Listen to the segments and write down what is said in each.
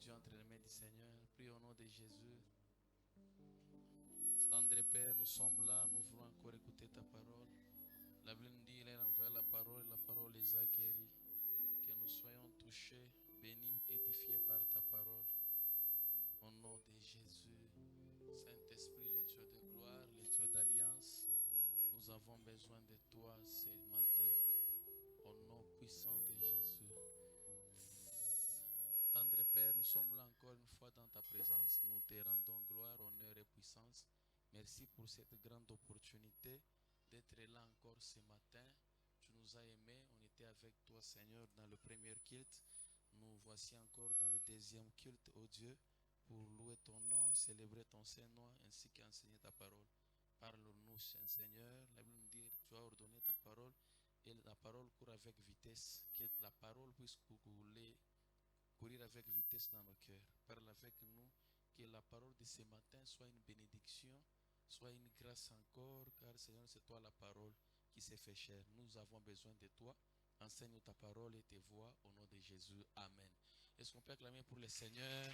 Dieu entre les mains du Seigneur. Prie au nom de Jésus. Tendre Père, nous sommes là, nous voulons encore écouter ta parole. La Bible nous dit, il a envoyé la parole les a guéris. Que nous soyons touchés, bénis, édifiés par ta parole. Au nom de Jésus, Saint-Esprit, le Dieu de gloire, le Dieu d'alliance, nous avons besoin de toi ce matin. Au nom puissant de Jésus. Tendre Père, nous sommes là encore une fois dans ta présence. Nous te rendons gloire, honneur et puissance. Merci pour cette grande opportunité d'être là encore ce matin. Tu nous as aimés, on était avec toi Seigneur dans le premier culte. Nous voici encore dans le deuxième culte, ô Dieu, pour louer ton nom, célébrer ton Saint-Nom ainsi qu'enseigner ta parole. Parle-nous, Seigneur. La Bible nous dit, tu as ordonné ta parole et la parole court avec vitesse. Que la parole puisse courir avec vitesse dans nos cœurs. Parle avec nous, que la parole de ce matin soit une bénédiction, soit une grâce encore, car Seigneur, c'est toi la parole qui s'est fait chair. Nous avons besoin de toi. Enseigne ta parole et tes voix au nom de Jésus. Amen. Est-ce qu'on peut acclamer pour le Seigneur?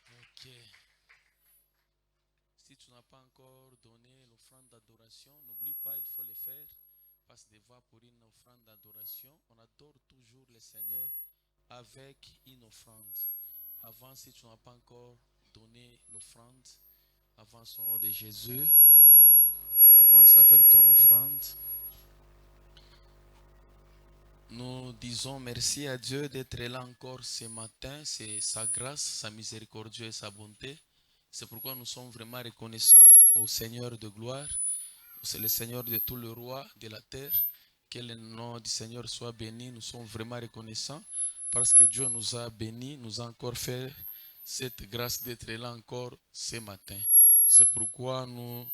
Ok. Si tu n'as pas encore donné l'offrande d'adoration, n'oublie pas, il faut le faire. Passe devant pour une offrande d'adoration. On adore toujours le Seigneur avec une offrande. Avant, si tu n'as pas encore donné l'offrande, avance au nom de Jésus. Avance avec ton offrande. Nous disons merci à Dieu d'être là encore ce matin. C'est sa grâce, sa miséricorde et sa bonté. C'est pourquoi nous sommes vraiment reconnaissants au Seigneur de gloire. C'est le Seigneur de tout le roi de la terre. Que le nom du Seigneur soit béni. Nous sommes vraiment reconnaissants parce que Dieu nous a bénis, nous a encore fait cette grâce d'être là encore ce matin. C'est pourquoi nous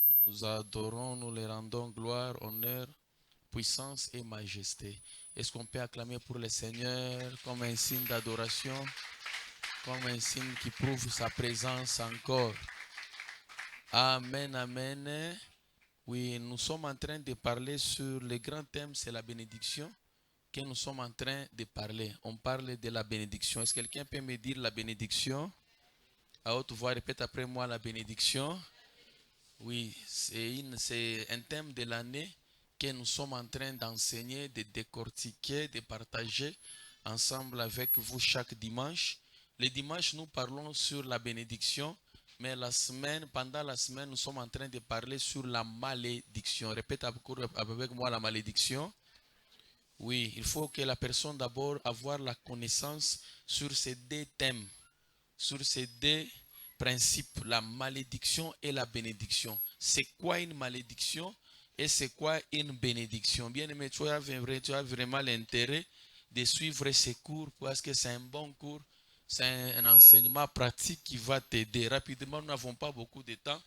adorons, nous les rendons gloire, honneur, puissance et majesté. Est-ce qu'on peut acclamer pour le Seigneur comme un signe d'adoration, comme un signe qui prouve sa présence encore? Amen, amen. Oui, nous sommes en train de parler sur le grand thème, c'est la bénédiction que nous sommes en train de parler. On parle de la bénédiction. Est-ce que quelqu'un peut me dire la bénédiction? À haute voix, répète après moi la bénédiction. Oui, c'est un thème de l'année que nous sommes en train d'enseigner, de décortiquer, de partager ensemble avec vous chaque dimanche. Les dimanches, nous parlons sur la bénédiction, mais pendant la semaine, nous sommes en train de parler sur la malédiction. Répète avec moi la malédiction. Oui, il faut que la personne d'abord avoir la connaissance sur ces deux thèmes, sur ces deux principes, la malédiction et la bénédiction. C'est quoi une malédiction et c'est quoi une bénédiction? Bien aimé, tu as vraiment l'intérêt de suivre ces cours parce que c'est un bon cours, c'est un enseignement pratique qui va t'aider. Rapidement, nous n'avons pas beaucoup de temps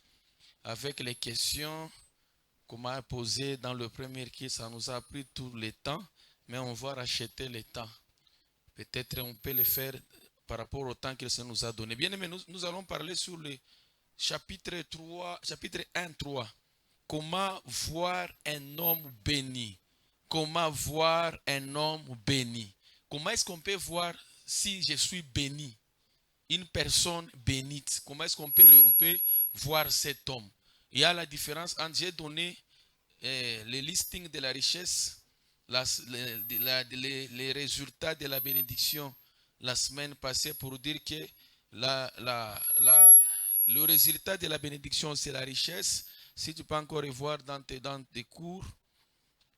avec les questions qu'on m'a posées dans le premier cours, ça nous a pris tout le temps, mais on va racheter le temps. Peut-être on peut le faire par rapport au temps que le Seigneur nous a donné. Bien aimé, nous allons parler sur le chapitre 1, 3. Comment voir un homme béni? Comment voir un homme béni? Comment est-ce qu'on peut voir si je suis béni? Une personne bénite. Comment est-ce qu'on peut voir cet homme? Il y a la différence entre, j'ai donné le listing de la richesse, les résultats de la bénédiction la semaine passée pour dire que le résultat de la bénédiction, c'est la richesse. Si tu peux encore revoir dans tes cours,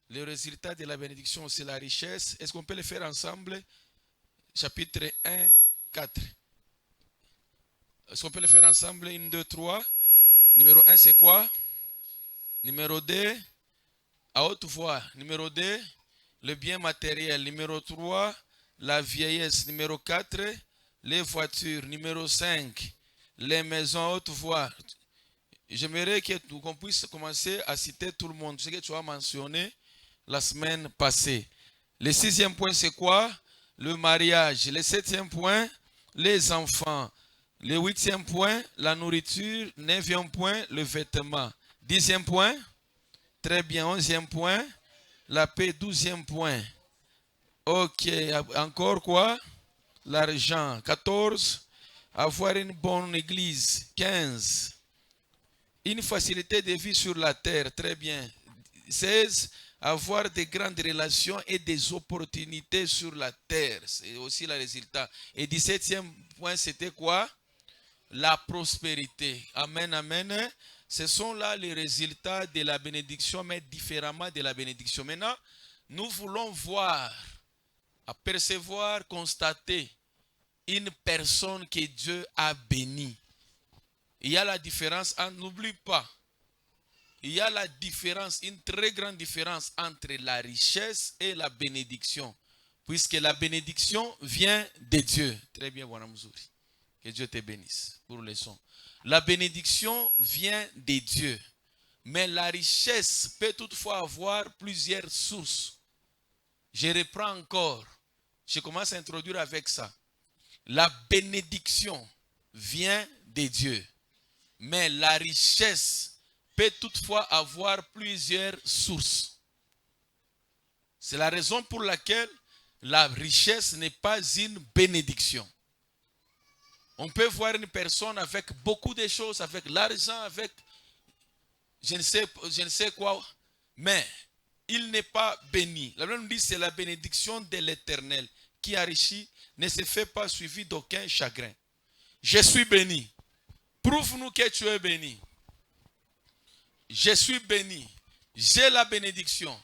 le résultat de la bénédiction, c'est la richesse. Est-ce qu'on peut le faire ensemble? Chapitre 1, 4. Est-ce qu'on peut le faire ensemble? 1, 2, 3. Numéro 1, c'est quoi? Numéro 2, à haute voix. Numéro 2, le bien matériel. Numéro 3, la vieillesse. Numéro 4, les voitures. Numéro 5, les maisons à haute voix. J'aimerais qu'on puisse commencer à citer tout le monde. Ce que tu as mentionné la semaine passée. Le 6e point, c'est quoi? Le mariage. Le 7e point, les enfants. Le 8e point, la nourriture. 9e point, le vêtement. 10e point, très bien. 11e point, la paix. 12e point. Ok, encore quoi? l'argent. 14, avoir une bonne église. 15, une facilité de vie sur la terre. Très bien. 16, avoir de grandes relations et des opportunités sur la terre. C'est aussi le résultat. Et 17e point, c'était quoi? La prospérité. Amen, amen. Ce sont là les résultats de la bénédiction, mais différemment de la bénédiction. Maintenant, nous voulons voir, apercevoir, constater une personne que Dieu a bénie. Il y a la différence, n'oublie pas, il y a la différence, une très grande différence entre la richesse et la bénédiction. Puisque la bénédiction vient de Dieu. Très bien, Bwana Mzuri. Que Dieu te bénisse pour le son. La bénédiction vient de Dieu. Mais la richesse peut toutefois avoir plusieurs sources. Je reprends encore. Je commence à introduire avec ça. La bénédiction vient de Dieu. Mais la richesse peut toutefois avoir plusieurs sources. C'est la raison pour laquelle la richesse n'est pas une bénédiction. On peut voir une personne avec beaucoup de choses, avec l'argent, avec je ne sais quoi, mais il n'est pas béni. La Bible nous dit que c'est la bénédiction de l'Éternel qui enrichit, ne se fait pas suivi d'aucun chagrin. Je suis béni. Prouve-nous que tu es béni. Je suis béni. J'ai la bénédiction.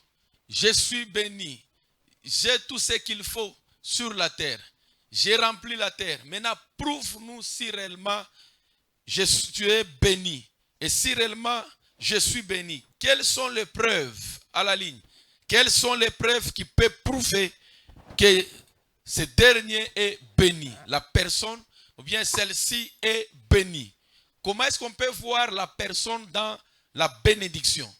Je suis béni. J'ai tout ce qu'il faut sur la terre. J'ai rempli la terre. Maintenant, prouve-nous si réellement tu es béni. Et si réellement je suis béni. Quelles sont les preuves à la ligne? Quelles sont les preuves qui peuvent prouver que ce dernier est béni? La personne, ou bien celle-ci est bénie. Comment est-ce qu'on peut voir la personne dans la bénédiction?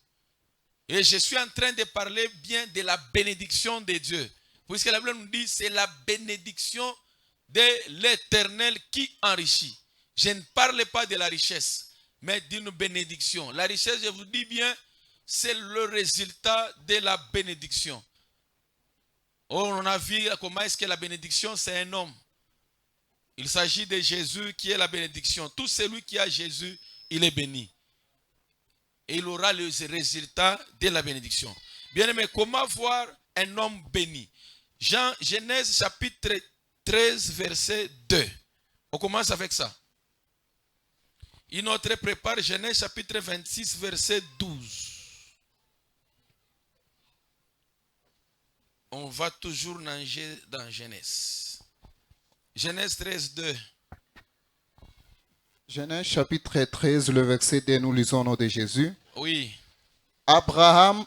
Et je suis en train de parler bien de la bénédiction de Dieu. Puisque la Bible nous dit c'est la bénédiction de l'Éternel qui enrichit. Je ne parle pas de la richesse, mais d'une bénédiction. La richesse, je vous dis bien, c'est le résultat de la bénédiction. On a vu comment est-ce que la bénédiction, c'est un homme. Il s'agit de Jésus qui est la bénédiction. Tout celui qui a Jésus, il est béni. Et il aura le résultat de la bénédiction. Bien aimé, comment voir un homme béni? Genèse chapitre 13, verset 2. On commence avec ça. Une autre prépare Genèse chapitre 26, verset 12. On va toujours nager dans Genèse. Genèse 13, 2. Genèse chapitre 13, le verset 2, nous lisons au nom de Jésus. Oui. Abraham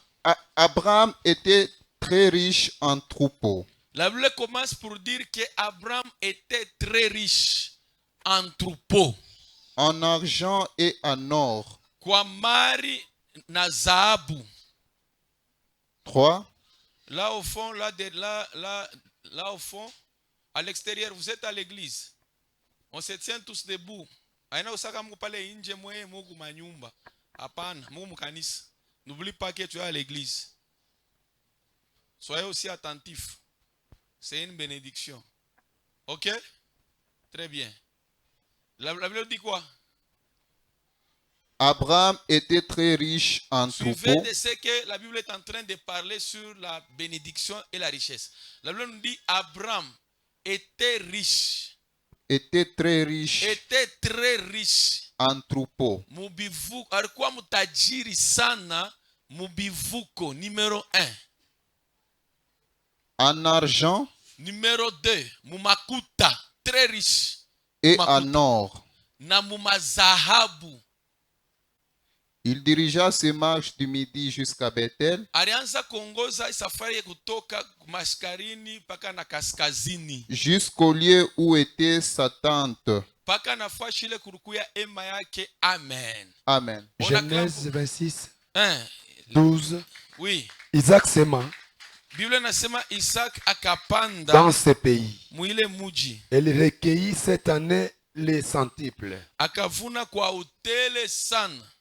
était très riche en troupeaux. La Bible commence pour dire qu'Abraham était très riche en troupeaux. En argent et en or. Kwa mari na zahabu. 3. Là au fond, là au fond, à l'extérieur, vous êtes à l'église. On se tient tous debout. Aina usaka mungu pale inje mwe mungu manyumba. Hapana, mungu kanisa. N'oublie pas que tu es à l'église. Soyez aussi attentifs. C'est une bénédiction. Ok? Très bien. La Bible dit quoi? Abraham était très riche en troupeaux. Suivez de ce que la Bible est en train de parler sur la bénédiction et la richesse. La Bible nous dit Abraham était riche. Était très riche. Était très riche. En troupeaux. Mubivuko, alikuwa mutajiri sana mubivuko numéro 1. En argent. Numéro 2, mumakuta, très riche. Et Makuta. en or. Na mumazahabu. Il dirigea ses marches du midi jusqu'à Bethel. Alianza kuongoza safari kutoka mashariki mpaka na kaskazini. Jusqu'au lieu où était sa tente. Paka nafasi ile kulikuya ema yake. Amen. Amen. Genèse 26, 1. 12. Oui. Isaac s'aima Bible nasema Isaac akapanda dans ce pays. mwile muji. Elle recueillit cette année les centiples, Akavuna kwa utele sana.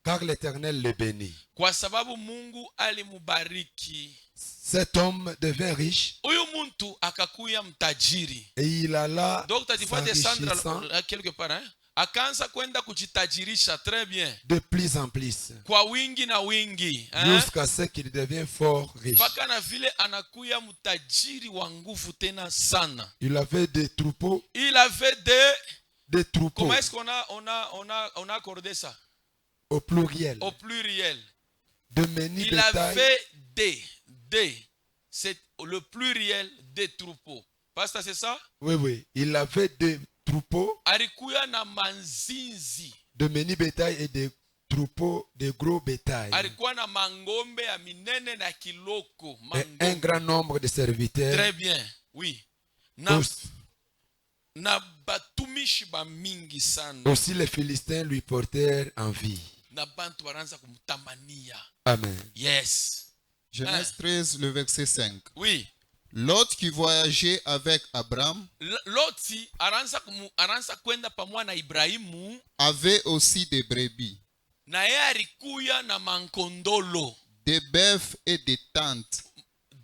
car l'Éternel le bénit. Kwa sababu Mungu alimubariki. cet homme devint riche Huyu muntu akakuya mtajiri. et il alla Donc tu vas descendre s'enrichissant quelque part, hein? Akaanza kwenda kujitajirisha, très bien. de plus en plus Kwa wingi na wingi, hein? jusqu'à ce qu'il devienne fort riche. Paka na vile anakuya mtajiri wa nguvu tena sana. Il avait des troupeaux, Il avait des troupeaux comment est-ce qu'on a accordé ça? au pluriel, Au pluriel. de menu Il bétail. avait c'est le pluriel des troupeaux. Pasteur, c'est ça? Oui, oui. Il avait des troupeaux Alikuya na manzinzi. de menu bétail et des troupeaux de gros bétail. Alikuwa na mangombe ya minene na kiloko. Et un grand nombre de serviteurs. Très bien, oui. Na batumishi ba mingi sana. Aussi les Philistins lui portèrent envie. Na bantu baranza kumtamania. Amen. Yes. Genèse 13, le verset 5. Oui. Lot qui voyageait avec Abraham Loti aranza kwenda pamoja na Ibrahimu. avait aussi des brebis, Na yeye alikuya na mankondolo. des bœufs et des tentes,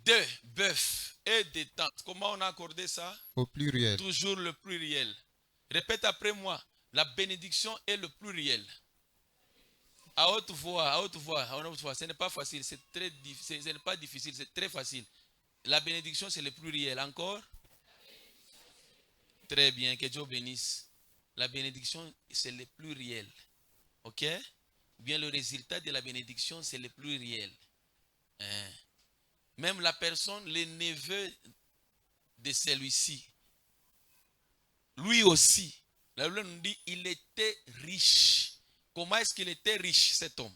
De bœufs et des tentes. Comment on a accordé ça? au pluriel. Toujours le pluriel. Répète après moi. La bénédiction est le pluriel. À haute voix, à haute voix, à haute voix. Ce n'est pas facile, c'est très difficile. Ce n'est pas difficile, c'est très facile. La bénédiction, c'est le pluriel. Encore? Très bien, que Dieu bénisse. La bénédiction, c'est le pluriel. Ok? Ou bien le résultat de la bénédiction, c'est le pluriel. Hein? Même la personne, le neveu de celui-ci, lui aussi, la Bible nous dit, il était riche. Comment est-ce qu'il était riche, cet homme?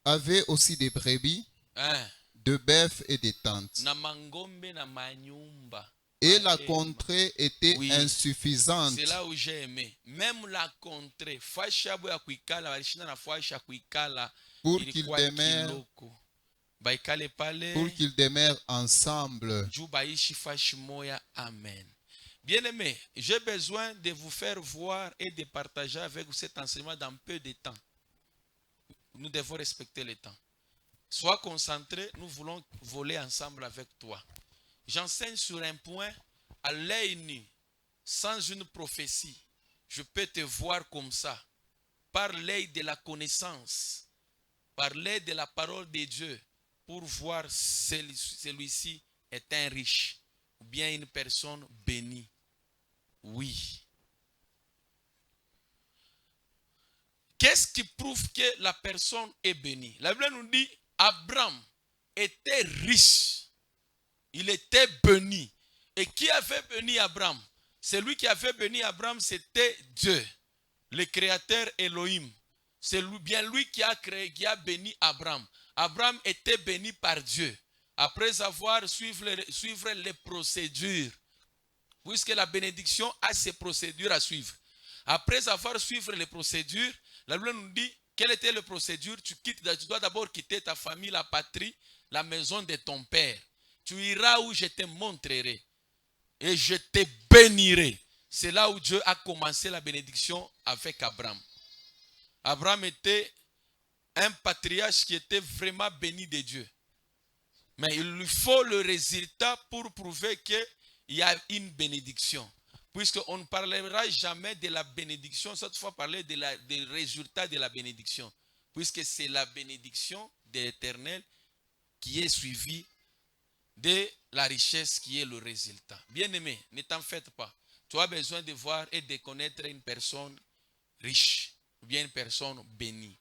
Avait aussi des brebis, Hein? de bœufs et des tentes. Na mangombe na manyumba. Et la contrée était Oui. insuffisante C'est là où j'ai aimé. Même la contrée, faisha ya kuikala, walishinda na faisha kuikala. pour Ilikuwa qu'ils demeurent, kiloko. Baikale pale. pour qu'ils demeurent ensemble. Juu baishi fashi moya. Amen. Bien-aimés, j'ai besoin de vous faire voir et de partager avec vous cet enseignement dans peu de temps. Nous devons respecter le temps. Sois concentré, nous voulons voler ensemble avec toi. J'enseigne sur un point à l'œil nu, sans une prophétie. Je peux te voir comme ça, par l'œil de la connaissance, par l'œil de la parole de Dieu, pour voir celui-ci est un riche ou bien une personne bénie. Oui. Qu'est-ce qui prouve que la personne est bénie? La Bible nous dit, Abraham était riche. Il était béni. Et qui avait béni Abraham? Celui qui avait béni Abraham, c'était Dieu, le créateur Elohim. C'est bien lui qui a créé, qui a béni Abraham. Abraham était béni par Dieu. Après avoir suivre les procédures. Puisque la bénédiction a ses procédures à suivre. Après avoir suivi les procédures, la Bible nous dit, quelle était la procédure? Tu dois d'abord quitter ta famille, la patrie, la maison de ton père. Tu iras où je te montrerai. Et je te bénirai. C'est là où Dieu a commencé la bénédiction avec Abraham. Abraham était un patriarche qui était vraiment béni de Dieu. Mais il lui faut le résultat pour prouver qu'il y a une bénédiction. Puisqu'on ne parlera jamais de la bénédiction, cette fois parler des résultats de la bénédiction. Puisque c'est la bénédiction de l'Éternel qui est suivie de la richesse qui est le résultat. Bien-aimé, ne t'en faites pas. Tu as besoin de voir et de connaître une personne riche ou bien une personne bénie.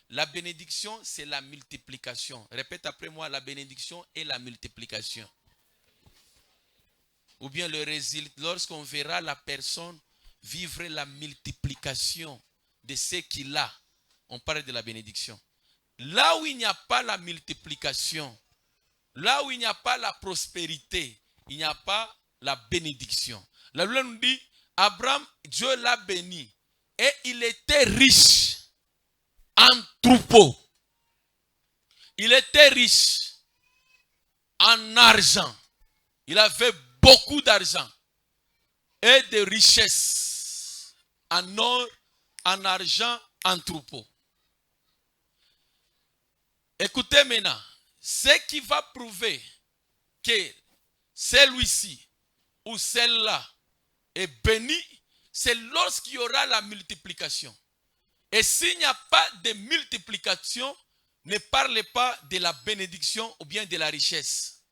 La bénédiction, c'est la multiplication. Répète après moi, la bénédiction est la multiplication. Ou bien le résultat, lorsqu'on verra la personne vivre la multiplication de ce qu'il a, on parle de la bénédiction. Là où il n'y a pas la multiplication, là où il n'y a pas la prospérité, il n'y a pas la bénédiction. La Bible nous dit, Abraham, Dieu l'a béni. Et il était riche en troupeaux. Il était riche en argent. Il avait beaucoup d'argent et de richesses en or, en argent, en troupeaux. Écoutez maintenant, ce qui va prouver que celui-ci ou celle-là est béni, c'est lorsqu'il y aura la multiplication. Et s'il n'y a pas de multiplication, ne parlez pas de la bénédiction ou bien de la richesse.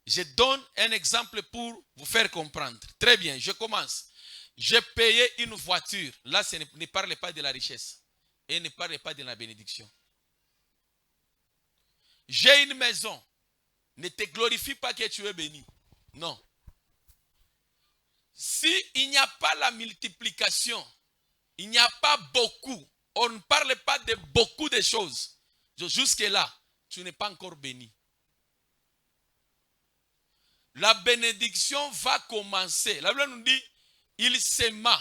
Je donne un exemple pour vous faire comprendre. Très bien, je commence. J'ai payé une voiture. Là, ne parlez pas de la richesse. Et ne parlez pas de la bénédiction. J'ai une maison. Ne te glorifie pas que tu es béni. Non. S'il n'y a pas la multiplication, il n'y a pas beaucoup. On ne parle pas de beaucoup de choses. Jusque-là, tu n'es pas encore béni. La bénédiction va commencer. La Bible nous dit, il sema,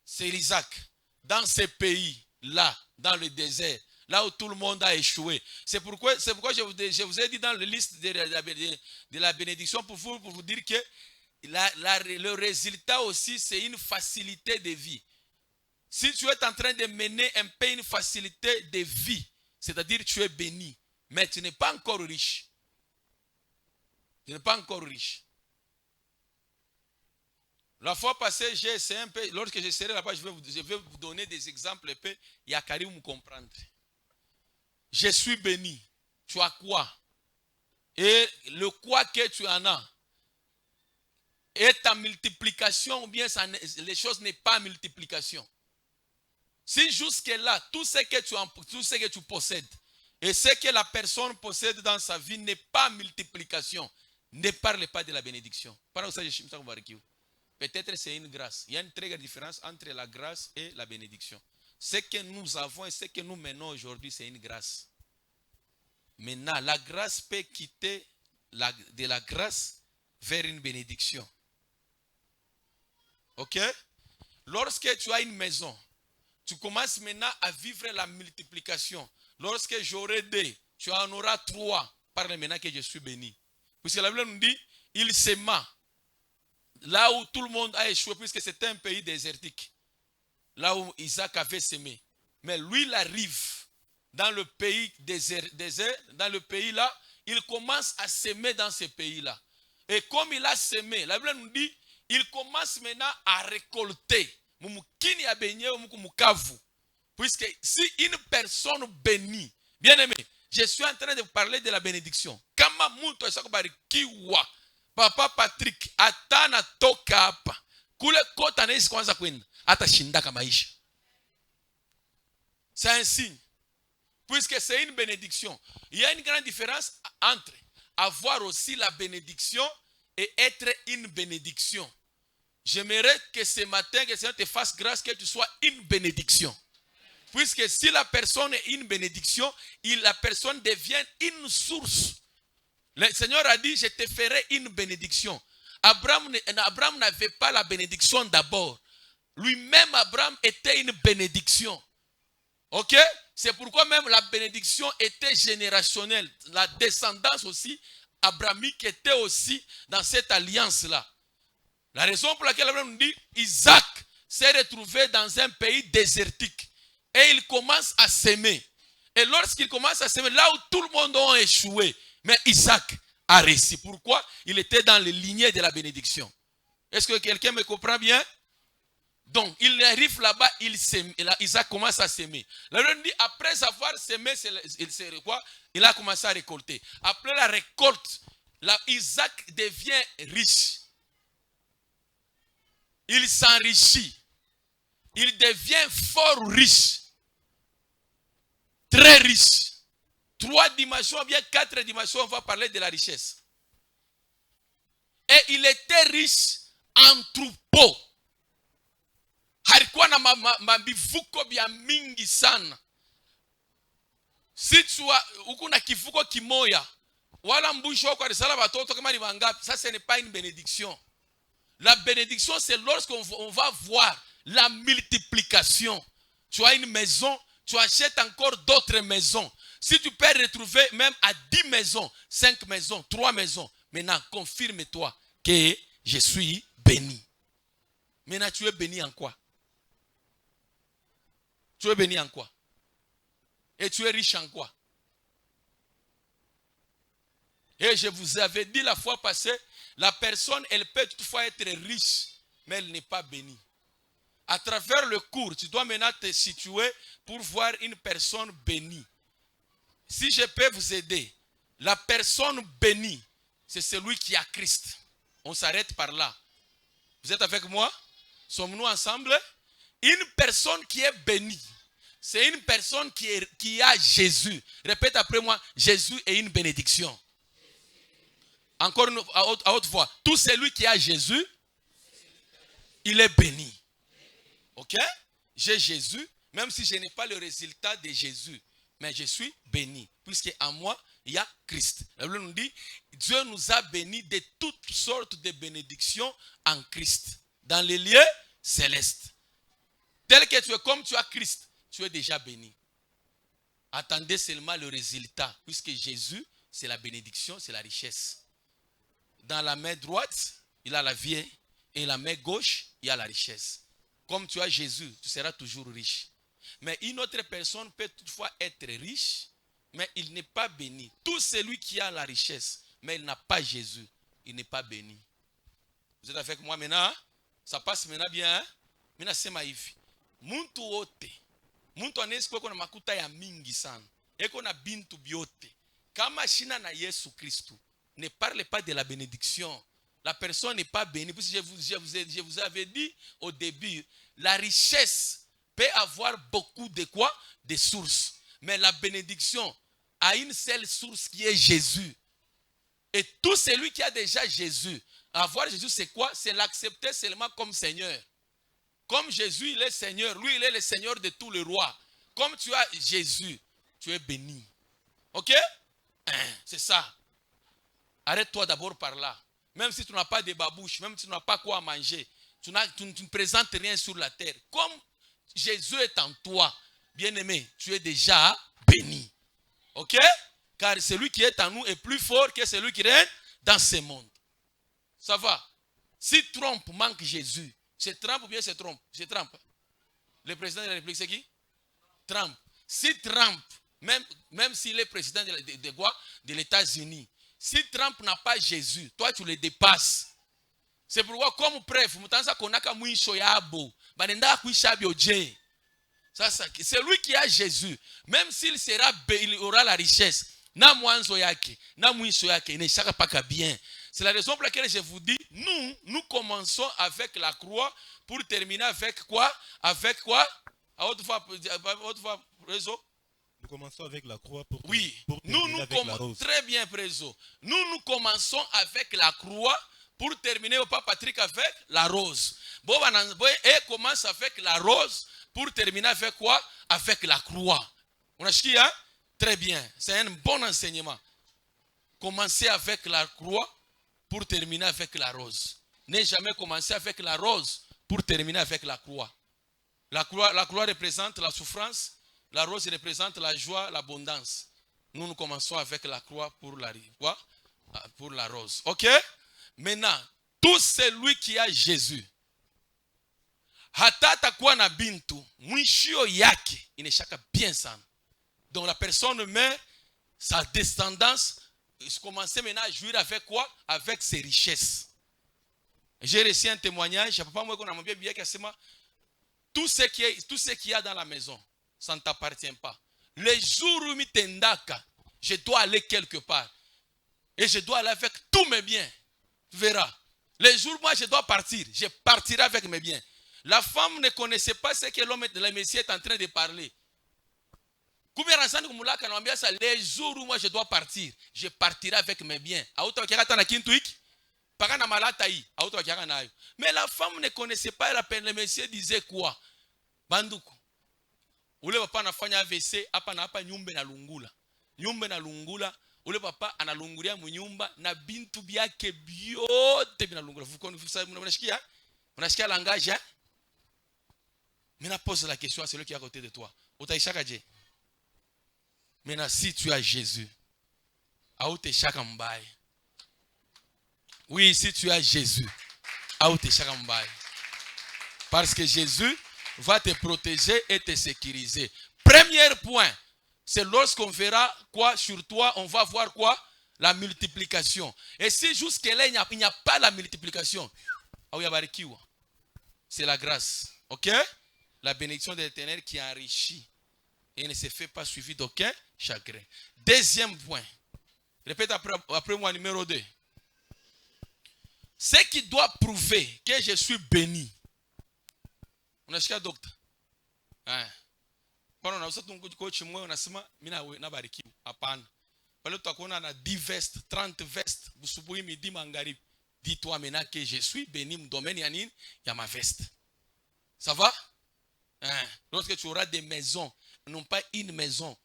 c'est Isaac, dans ce pays-là, dans le désert, là où tout le monde a échoué. C'est pourquoi je vous ai dit dans la liste de la bénédiction pour vous dire que le résultat aussi, c'est une facilité de vie. Si tu es en train de mener un peu une facilité de vie, c'est-à-dire que tu es béni, mais tu n'es pas encore riche. Tu n'es pas encore riche. La fois passée, j'ai essayé un peu, lorsque je serai là-bas, je vais vous donner des exemples un peu, il y a qu'à me comprendre. Je suis béni. Tu as quoi? Et le quoi que tu en as? Et ta multiplication, ou bien les choses n'est pas multiplication. Si jusque-là, tout ce que tu possèdes, et ce que la personne possède dans sa vie n'est pas multiplication, ne parle pas de la bénédiction. Peut-être c'est une grâce. Il y a une très grande différence entre la grâce et la bénédiction. Ce que nous avons et ce que nous menons aujourd'hui, c'est une grâce. Maintenant, la grâce peut quitter de la grâce vers une bénédiction. Ok? Lorsque tu as une maison, tu commences maintenant à vivre la multiplication. Lorsque j'aurai 2, tu en auras 3. Parle maintenant que je suis béni. Puisque la Bible nous dit, il sema. Là où tout le monde a échoué, puisque c'était un pays désertique. Là où Isaac avait semé. Mais lui, il arrive dans le pays désert, dans le pays là, il commence à s'aimer dans ce pays-là. Et comme il a semé, la Bible nous dit, il commence maintenant à récolter. Puisque si une personne bénit, bien aimé, je suis en train de parler de la bénédiction. Papa Patrick, atana toka hapa. Kule kota anaishi kwanza kwenda. Hata shindaka maisha. C'est un signe. Puisque c'est une bénédiction. Il y a une grande différence entre avoir aussi la bénédiction et être une bénédiction. J'aimerais que ce matin, que le Seigneur te fasse grâce, que tu sois une bénédiction. Puisque si la personne est une bénédiction, la personne devient une source. Le Seigneur a dit, je te ferai une bénédiction. Abraham n'avait pas la bénédiction d'abord. Lui-même, Abraham était une bénédiction. Ok? C'est pourquoi même la bénédiction était générationnelle. La descendance aussi, abrahamique, était aussi dans cette alliance-là. La raison pour laquelle Abraham nous dit, Isaac s'est retrouvé dans un pays désertique. Et il commence à s'aimer. Et lorsqu'il commence à s'aimer, là où tout le monde a échoué, mais Isaac a réussi. Pourquoi? Il était dans les lignées de la bénédiction. Est-ce que quelqu'un me comprend bien? Donc, il arrive là-bas, Isaac commence à s'aimer. La Bible dit, après avoir s'aimé, il a commencé à récolter. Après la récolte, Isaac devient riche. Il s'enrichit. Il devient fort riche. Très riche. 3 dimensions, bien 4 dimensions, on va parler de la richesse. Et il était riche en troupeaux. Halikuwa na mabivuko bya mingi sana. Si tu uko na kivuko kimoya, wala mbusho wako alisala watoto kama ni wangapi, ça ce n'est pas une bénédiction. La bénédiction, c'est lorsqu'on va voir la multiplication. Tu as une maison, tu achètes encore d'autres maisons. Si tu peux retrouver même à 10 maisons, 5 maisons, 3 maisons, maintenant confirme-toi que je suis béni. Maintenant tu es béni en quoi? Tu es béni en quoi? Et tu es riche en quoi? Et je vous avais dit la fois passée, la personne, elle peut toutefois être riche, mais elle n'est pas bénie. À travers le cours, tu dois maintenant te situer pour voir une personne bénie. Si je peux vous aider, la personne bénie, c'est celui qui a Christ. On s'arrête par là. Vous êtes avec moi? Sommes-nous ensemble? Une personne qui est bénie, c'est une personne qui a Jésus. Répète après moi, Jésus est une bénédiction. Encore à haute voix. Tout celui qui a Jésus, il est béni. Ok? J'ai Jésus, même si je n'ai pas le résultat de Jésus, mais je suis béni, puisque en moi, il y a Christ. La Bible nous dit, Dieu nous a bénis de toutes sortes de bénédictions en Christ, dans les lieux célestes. Tel que tu es, comme tu as Christ, tu es déjà béni. Attendez seulement le résultat, puisque Jésus, c'est la bénédiction, c'est la richesse. Dans la main droite, il a la vie, et la main gauche, il y a la richesse. Comme tu as Jésus, tu seras toujours riche. Mais une autre personne peut toutefois être riche, mais il n'est pas béni. Tout celui qui a la richesse, mais il n'a pas Jésus, il n'est pas béni. Vous êtes avec moi maintenant? Ça passe maintenant bien? Hein? Maintenant c'est maïfi. Muntu wote. Muntu anaweza kuwa na makuta ya mingi sana. Eko na bintu biote. Kama shina na Yesu Kristo. Ne parle pas de la bénédiction. La personne n'est pas bénie. Puisque je vous avais dit au début, la richesse peut avoir beaucoup de quoi? De sources. Mais la bénédiction a une seule source qui est Jésus. Et tout celui qui a déjà Jésus, avoir Jésus c'est quoi? C'est l'accepter seulement comme Seigneur. Comme Jésus il est Seigneur, lui il est le Seigneur de tous les rois. Comme tu as Jésus, tu es béni. Ok? C'est ça. Arrête-toi d'abord par là. Même si tu n'as pas de babouche, même si tu n'as pas quoi manger, tu ne présentes rien sur la terre. Comme Jésus est en toi, bien-aimé, tu es déjà béni. Ok? Car celui qui est en nous est plus fort que celui qui règne dans ce monde. Ça va? Si Trump manque Jésus, c'est Trump ou bien c'est Trump? C'est Trump. Le président de la République, c'est qui? Trump. Si Trump, même s'il est président de l'États-Unis, si Trump n'a pas Jésus, toi tu le dépasses. C'est pourquoi comme preuve, c'est lui qui a Jésus. Même s'il il aura la richesse, il ne sera pas bien. C'est la raison pour laquelle je vous dis, nous commençons avec la croix pour terminer avec quoi? Avec quoi? À haute voix, réseau. Nous commençons avec la croix pour terminer avec la rose. Très bien, Préso. Nous commençons avec la croix pour terminer, Papa Patrick, avec la rose. Et commence avec la rose pour terminer avec quoi? Avec la croix. On a chié, hein? Très bien. C'est un bon enseignement. Commencez avec la croix pour terminer avec la rose. Ne jamais commencer avec la rose pour terminer avec la croix. La croix représente la souffrance. La rose représente la joie, l'abondance. Nous commençons avec la croix pour la rose. Ok? Maintenant, tout celui qui a Jésus, hata atakuwa na bintu, mwishio yake inashaka bien sana. Donc la personne meurt, sa descendance commence maintenant à jouir avec quoi? Avec ses richesses. J'ai reçu un témoignage, papa moi qu'on a montré bien qu'à tout ce qu'il y a dans la maison, ça ne t'appartient pas. Les jours où je dois aller quelque part. Et je dois aller avec tous mes biens. Tu verras. Les jours où moi je dois partir, je partirai avec mes biens. La femme ne connaissait pas ce que le Messie est en train de parler. Les jours où moi je dois partir, je partirai avec mes biens. Mais la femme ne connaissait pas, le Messie disait quoi? Banduku. Ule papa anafanya AVC hapa na hapa nyumba na lungula. Nyumba na lungula, ule papa analungulia mnyumba na bintu byake byote binalungula. Mnashikia? Mnashikia langage, hein? Maintenant pose la question à celui qui est à côté de toi. Utaishaka je? Maintenant si tu as Jésus, auteshaka mbaye. Oui, si tu as Jésus, auteshaka mbaye. Parce que Jésus va te protéger et te sécuriser. Premier point, c'est lorsqu'on verra quoi sur toi, on va voir quoi? la multiplication. Et si jusque-là, il n'y a pas la multiplication, c'est la grâce. Ok? La bénédiction de l'Éternel qui enrichit et ne se fait pas suivi d'aucun chagrin. Deuxième point. Répète après moi, numéro 2. Ce qui doit prouver que je suis béni. On a jusqu'à docteur. Pardon, on a aussi un coach, moi, on a sima, mina na bariki, apana. Palo toi qu'on a 10 vestes, 30 vestes, vous soupouillez midi mangari. Dis-toi maintenant que je suis béni, mon domaine yanine, il y a ma veste. Ça va? Lorsque tu auras des maisons, non pas une maison.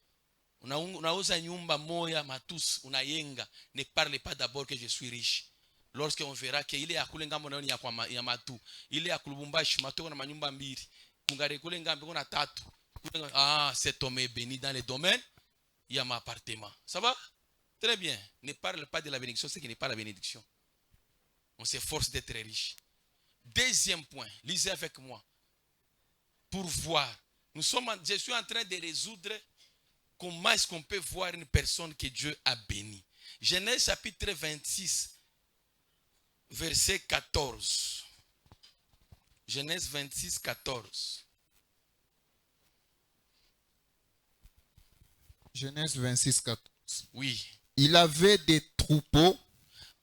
Unauza nyumba moya matus, unayenga. Ne parle pas d'abord que je suis riche. Lorsqu'on verra que il est à Kulengambo na ya matu, il est à Kulubumbashi, matu na manyumba mbiri. Kungare Kulengambo na tatu. Ah, cet homme est béni dans les domaines, il y a mon appartement. Ça va? Très bien. Ne parle pas de la bénédiction, c'est qui n'est pas la bénédiction. On s'efforce d'être riche. Deuxième point, lisez avec moi. Pour voir. Je suis en train de résoudre comment est-ce qu'on peut voir une personne que Dieu a bénie. Genèse chapitre 26, verset 14. Genèse 26, 14. Genèse 26, 14. Oui. Il avait des troupeaux.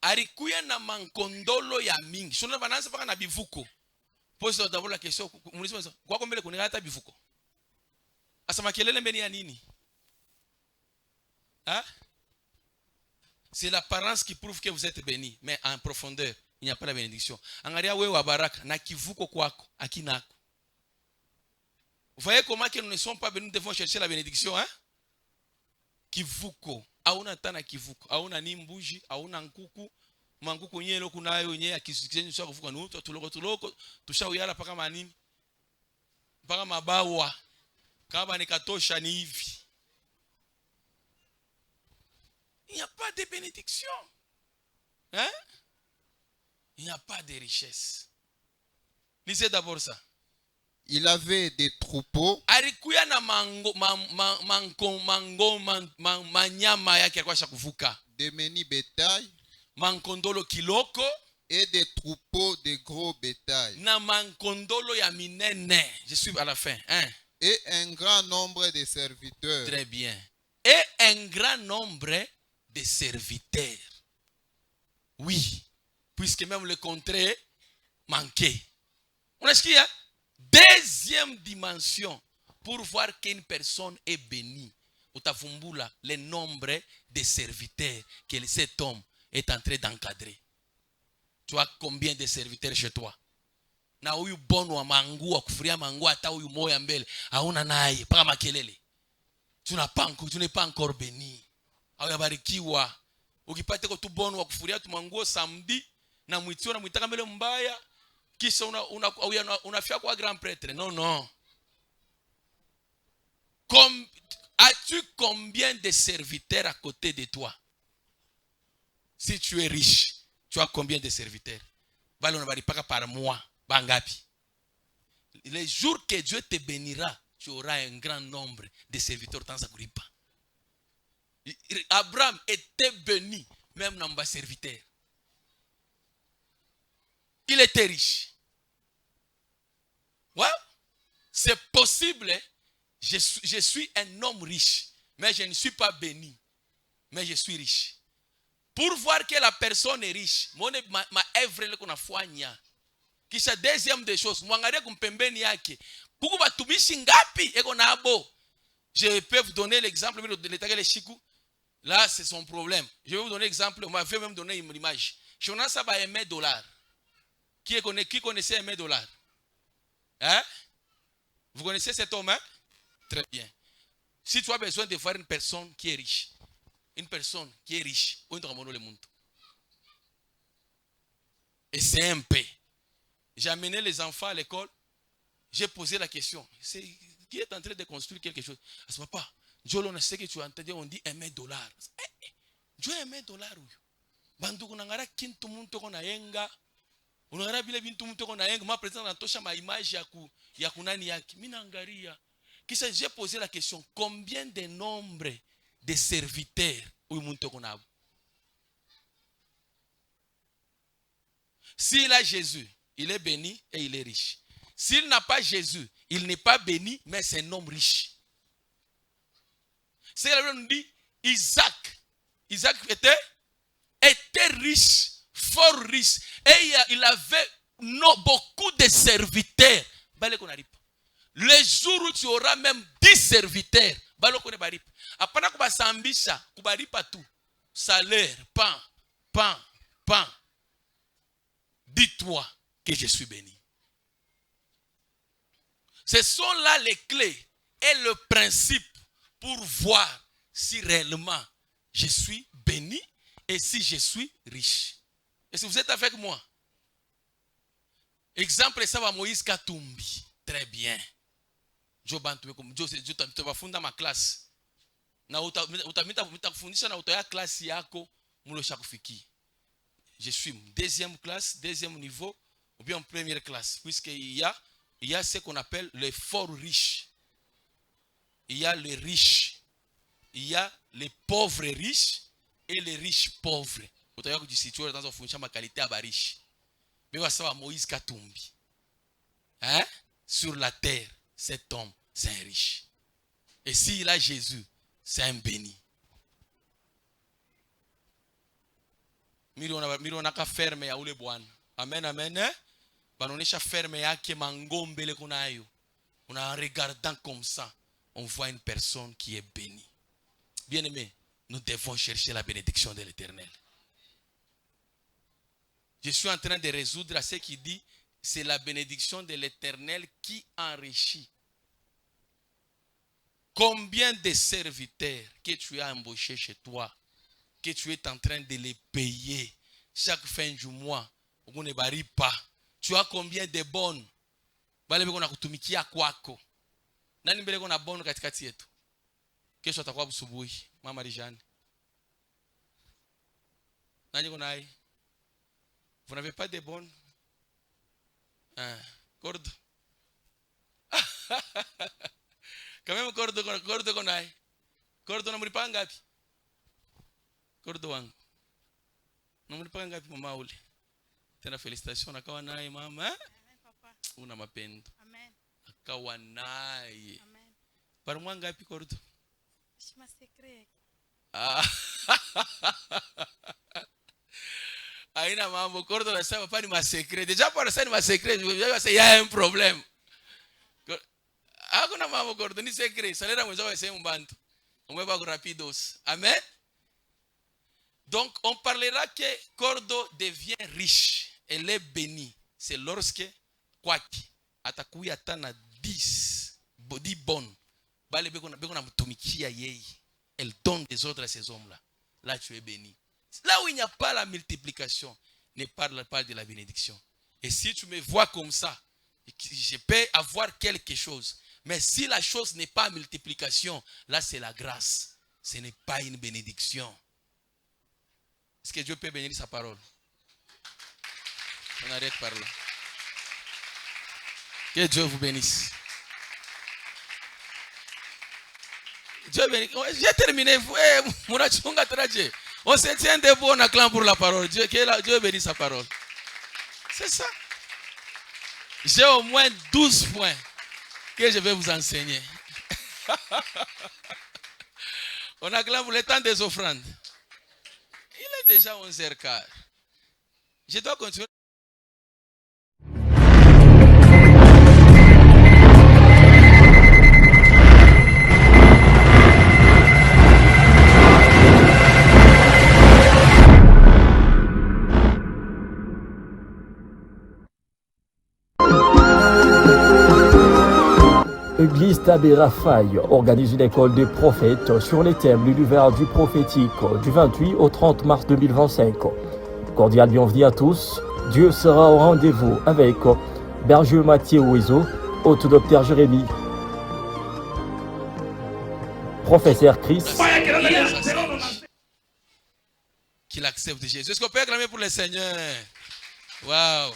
Arikuya na mankondolo ya mingi. Shona bananza paka na bivuko. Pose d'abord la question. Kwa kombele kunigata bivuko. Asa makelele mbeni ya nini? Hein? C'est l'apparence qui prouve que vous êtes béni. Mais en profondeur, il n'y a pas la bénédiction. Angaria wewe wa baraka. Na kivuko kwako. Akinako. Vous voyez comment que nous ne sommes pas bénis. Nous devons chercher la bénédiction. Hein? Kivuko. Auna tana kivuko. Auna nimbuji. Auna nkuku. Manguku nyelo kunayo nye akisikizenyu swa kuvuka nuto tuloko tushawiyala paka manini paka mabawa kama nikatosha ni hivi. Il n'y a pas de bénédiction. Hein? Il n'y a pas de richesse. Lisez d'abord ça. Il avait des troupeaux. Arikuya na manyama yake alikuwa shakuvuka. Des menus bétail. Mankondolo kiloko. Et des troupeaux de gros bétail. Na mankondolo ya minene. Je suis à la fin. Hein? Et un grand nombre de serviteurs. Très bien. Et un grand nombre de serviteurs. Oui. Puisque même le contraire manquait. On a ce qu'il y a? Deuxième dimension. Pour voir qu'une personne est bénie. Utafumbula le nombre de serviteurs que cet homme est en train d'encadrer. Tu as combien de serviteurs chez toi? Na huyu bono wa mangu wa kufuria mangu hata huyu moya mbele hauna naye paka makelele. Tu n'es pas encore béni. Hawabarikiwa. Ukipata kwa tu bono wa kufuria tu mangu samedi na mwitio na mwitaka mbele mbaya kisha unafia kwa grand prêtre. Non. As-tu combien de serviteurs à côté de toi? Si tu es riche, tu as combien de serviteurs? Bali on va pas par mois, bangapi. Les jours que Dieu te bénira, tu auras un grand nombre de serviteurs dans sa grippe. Abraham était béni, même dans bas serviteur. Il était riche. Ouais, c'est possible. Je suis un homme riche, mais je ne suis pas béni. Mais je suis riche. Pour voir que la personne est riche, ma œuvre est qu'on a foigna. Kisha deuxième des choses, mwangalie kumpembeni yake. Kuku batumishi ngapi eko na abo. Je peux vous donner l'exemple de l'état les chikou. Là, c'est son problème. Je vais vous donner l'exemple, on m'avait même donné une image. Jonas ça va $1. Qui connaissait $1? Hein? Vous connaissez cet homme? Hein? Très bien. Si tu as besoin de voir une personne qui est riche, et c'est un peu. J'ai amené les enfants à l'école, j'ai posé la question. Qui est en train de construire quelque chose? Ah, papa, Dieu, on sait que tu as entendu, on dit $1. Dieu $1. Bandu kunangara kintu muntu kona yenga. Unangara bile bintu muntu kona yenga. Ma président natosha ma image ya kunani yaki. Minangaria. Kisha j'ai posé la question, combien de nombre de serviteurs ou muntu kona? S'il a Jésus, il est béni et il est riche. S'il n'a pas Jésus, il n'est pas béni, mais c'est un homme riche. C'est ce que la Bible nous dit. Isaac était riche, fort riche. Et il avait beaucoup de serviteurs. Le jour où tu auras même 10 serviteurs, apana kubasambisha, kubaripa tout. Salaire, pain. Dis-toi que je suis béni. Ce sont là les clés et le principe pour voir si réellement je suis béni et si je suis riche. Et si vous êtes avec moi, exemple, ça va Moïse Katumbi. Très bien. Je vais fonder ma classe. Na utamita na utoya classe yako mulosha kufiki. Je suis deuxième classe, deuxième niveau ou bien première classe, puisqu'il y a ce qu'on appelle les forts riches. Il y a les riches. Il y a les pauvres riches et les riches pauvres. Utoya kujisitua dans kufundisha makalite ya barishi. Mais ça Moïse Katumbi. Hein? Sur la terre, cet homme, c'est un riche. Et s'il a Jésus, c'est un béni. Miro naka ferme ya ule bwana. Amen, amen. Banonesha ferme yake mangombele kunayo. En regardant comme ça, on voit une personne qui est bénie. Bien aimé, nous devons chercher la bénédiction de l'Éternel. Je suis en train de résoudre à ce qui dit, c'est la bénédiction de l'Éternel qui enrichit. Combien de serviteurs que tu as embauchés chez toi, que tu es en train de les payer chaque fin du mois, tu as combien de bonnes? Bale beko na kutumikia kwako. Nani mbele kona bonne katikati yetu? Kesho atakuwa busubuhi, Mama Rijane. Nani kona hai? Vous n'avez pas de bonnes? Cordo. Quand même cordo kona hai. Cordo na mlipa ngapi? Cordo wangu. Na mlipa ngapi mama ule? Tena félicitations akawa naye mama. Amen, papa. Una mapendo. Amen. Akawa naye. Amen. Par moi ngapi cordo? Shima secret. Aina mambo cordo nasema pa ni ma secret. Déjà par ça ni ma secret, il y a un problème. Hakuna mambo cordo ni secret. Salera mwenzo wa sema mbantu. Umeba rapidos. Amen. Donc on parlera que cordo devient riche. Elle est bénie. C'est lorsque kwaki atakuya tana 10 body bonne. Bale beko na mtumikia yeye. Elle donne des ordres à ces hommes-là. Là tu es béni. Là où il n'y a pas la multiplication, ne parle pas de la bénédiction. Et si tu me vois comme ça, je peux avoir quelque chose. Mais si la chose n'est pas multiplication, là c'est la grâce. Ce n'est pas une bénédiction. Est-ce que Dieu peut bénir sa parole? On arrête par là. Que Dieu vous bénisse. Dieu bénisse. J'ai terminé. On se tient debout, on acclame pour la parole. Dieu bénisse sa parole. C'est ça. J'ai au moins 12 points que je vais vous enseigner. On acclame pour le temps des offrandes. Il est déjà 11h15. Je dois continuer. Église Tabé Raphaël organise une école des prophètes sur les thèmes l'univers du prophétique du 28 au 30 mars 2025. Cordial bienvenue à tous. Dieu sera au rendez-vous avec Berger Mathieu Ouizo, hôte docteur Jérémie, professeur Chris. Qu'il accepte Jésus. Est-ce qu'on peut acclamer pour le Seigneur? Waouh!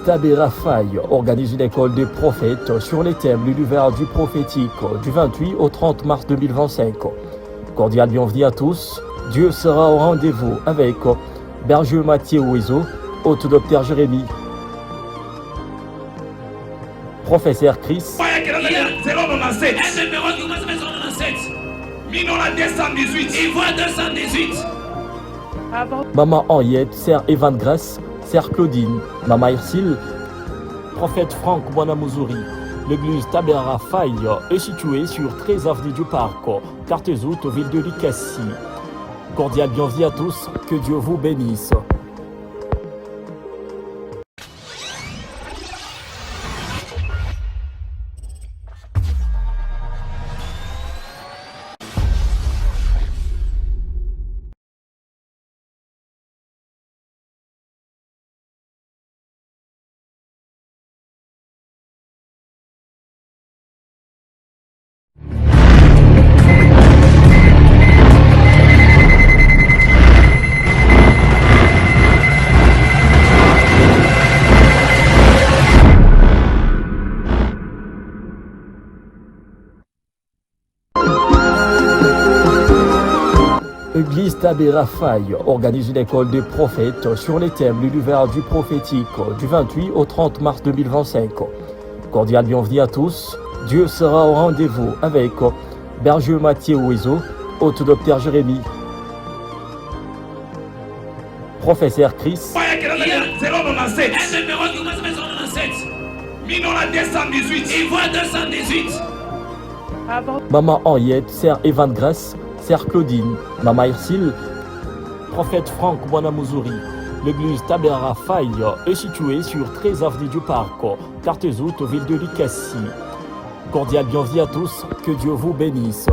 Tabé Raphaël organise une école des prophètes sur les thèmes l'univers du prophétique du 28 au 30 mars 2025. Cordial bienvenue à tous. Dieu sera au rendez-vous avec Berger Mathieu Ouizo, hôte docteur Jérémy, professeur Chris, Maman Henriette, Sœur Evan Grace, Sœur Claudine, Maman Ursule, prophète Franck Bonamouzuri. L'église Tabé Raphaël est située sur 13 avenue du Parc, Cartezout, ville de Likassi. Cordial bienvenue à tous, que Dieu vous bénisse. L'église Tabé Raphaël organise une école des prophètes sur les thèmes l'univers du prophétique du 28 au 30 mars 2025. Cordial bienvenue à tous. Dieu sera au rendez-vous avec Berger Mathieu Ouizo, hôte docteur Jérémy, professeur Chris, Maman Henriette, Sœur Evan Grace, Sœur Claudine, Maman Ursule, prophète Franck Bonamouzuri. L'église Tabé Raphaël est située sur 13 avenue du Parc, Cartezout, ville de Likassi. Cordial bienvenue à tous, que Dieu vous bénisse.